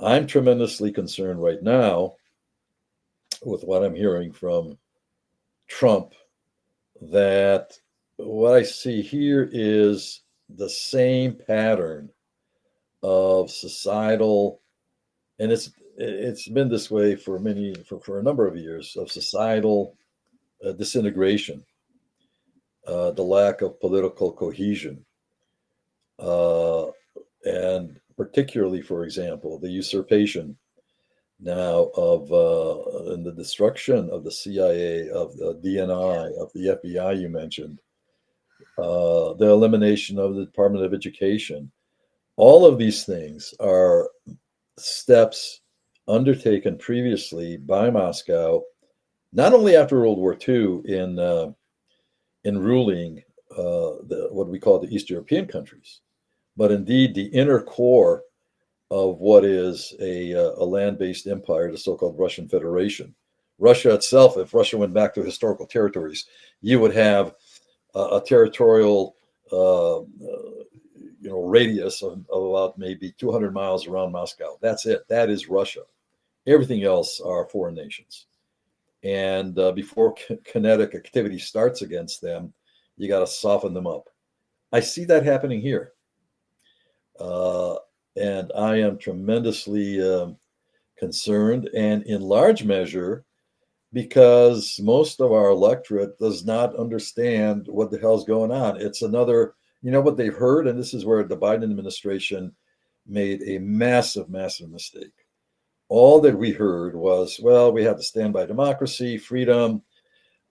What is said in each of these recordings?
I'm tremendously concerned right now with what I'm hearing from Trump, that what I see here is the same pattern of societal, and it's been this way for a number of years, of societal disintegration, the lack of political cohesion, uh, and particularly, for example, the usurpation now of and the destruction of the CIA, of the DNI, of the FBI you mentioned, the elimination of the Department of Education. All of these things are steps undertaken previously by Moscow, not only after World War II in ruling what we call the East European countries, but indeed the inner core of what is a land-based empire, the so-called Russian Federation. Russia itself, if Russia went back to historical territories, you would have a territorial radius of about maybe 200 miles around Moscow. That's it. That is Russia. Everything else are foreign nations. And before kinetic activity starts against them, you got to soften them up. I see that happening here. Uh, and I am tremendously concerned, and in large measure, because most of our electorate does not understand what the hell's going on. It's another, what they've heard, and this is where the Biden administration made a massive, massive mistake. All that we heard was, well, we have to stand by democracy, freedom,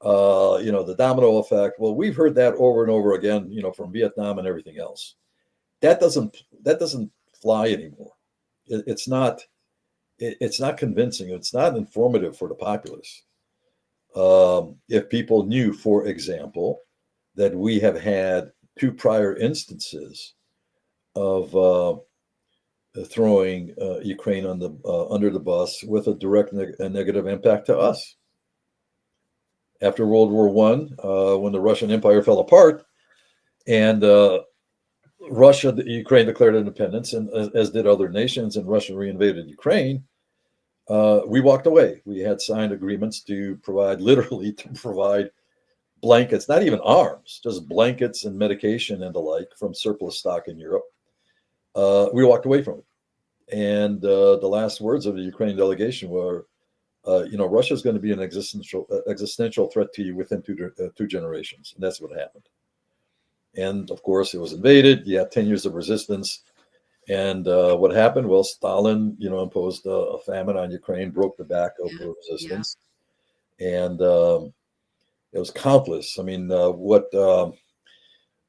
the domino effect. Well, we've heard that over and over again, from Vietnam and everything else. That doesn't fly anymore. It's not convincing. It's not informative for the populace. If people knew, for example, that we have had 2 prior instances of throwing Ukraine on under the bus with a direct negative impact to us. After World War I, when the Russian Empire fell apart, and Ukraine declared independence, and as did other nations, and Russia reinvaded Ukraine, we walked away. We had signed agreements to provide blankets, not even arms, just blankets and medication and the like from surplus stock in Europe. We walked away from it. And the last words of the Ukrainian delegation were, Russia is going to be an existential threat to you within 2 generations. And that's what happened. And of course, it was invaded. You had 10 years of resistance. And what happened? Well, Stalin, imposed a famine on Ukraine, broke the back of the resistance. Yeah. And it was countless. I mean,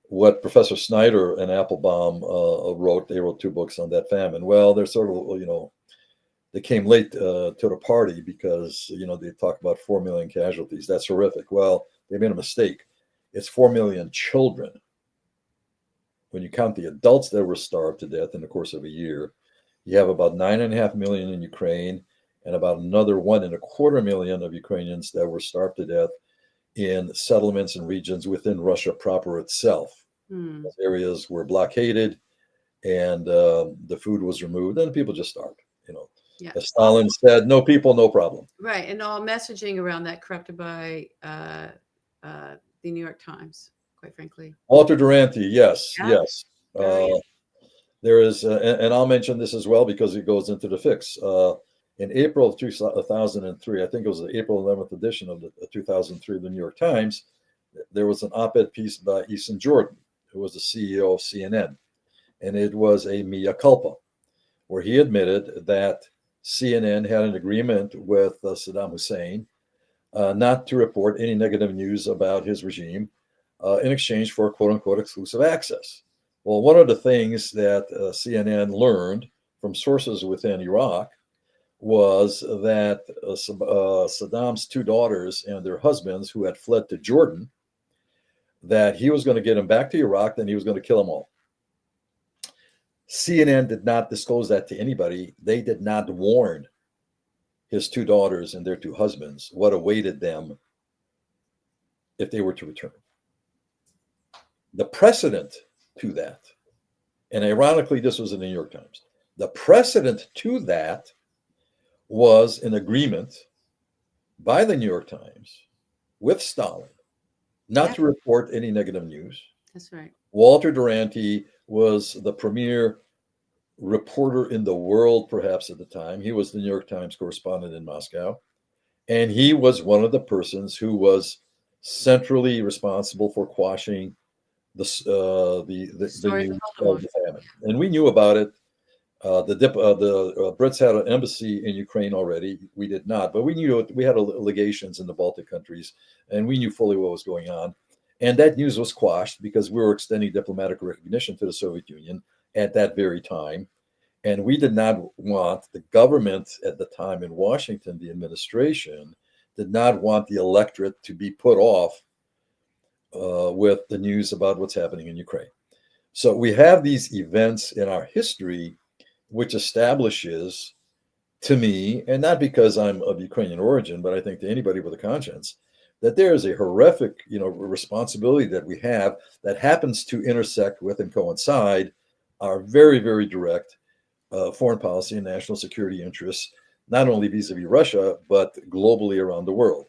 what Professor Snyder and Applebaum wrote, they wrote 2 books on that famine. Well, they're sort of, they came late to the party because, they talk about 4 million casualties. That's horrific. Well, they made a mistake. It's 4 million children. When you count the adults that were starved to death in the course of a year, you have about 9.5 million in Ukraine and about another 1.25 million of Ukrainians that were starved to death in settlements and regions within Russia proper itself. Those areas were blockaded, and the food was removed, and people just starved. Yeah. As Stalin said, no people, no problem. Right, and all messaging around that corrupted by the New York Times, quite frankly. Walter Duranty, yes. There is, and I'll mention this as well because it goes into the fix. In April of 2003, I think it was the April 11th edition of the 2003 of the New York Times, there was an op-ed piece by Eason Jordan, who was the CEO of CNN. And it was a mea culpa, where he admitted that CNN had an agreement with Saddam Hussein not to report any negative news about his regime in exchange for quote-unquote exclusive access. Well, one of the things that CNN learned from sources within Iraq was that Saddam's 2 daughters and their husbands who had fled to Jordan, that he was going to get them back to Iraq, then he was going to kill them all. CNN did not disclose that to anybody. They did not warn his 2 daughters and their 2 husbands what awaited them if they were to return. The precedent to that, and ironically, this was in the New York Times, The precedent to that was an agreement by the New York Times with Stalin not Yeah, to report any negative news. that's right. Walter Duranty was the premier reporter in the world, perhaps at the time. He was the New York Times correspondent in Moscow. And he was one of the persons who was centrally responsible for quashing the Story of the news of Holodomor. the famine. And we knew about it. The Brits had an embassy in Ukraine already. We did not, but we knew we had legations in the Baltic countries, and we knew fully what was going on. And that news was quashed because we were extending diplomatic recognition to the Soviet Union at that very time. And we did not want the government at the time in Washington, the administration, did not want the electorate to be put off with the news about what's happening in Ukraine. So we have these events in our history which establishes to me, and not because I'm of Ukrainian origin, but I think to anybody with a conscience, that there is a horrific, responsibility that we have that happens to intersect with and coincide our very, very direct foreign policy and national security interests, not only vis-a-vis Russia, but globally around the world.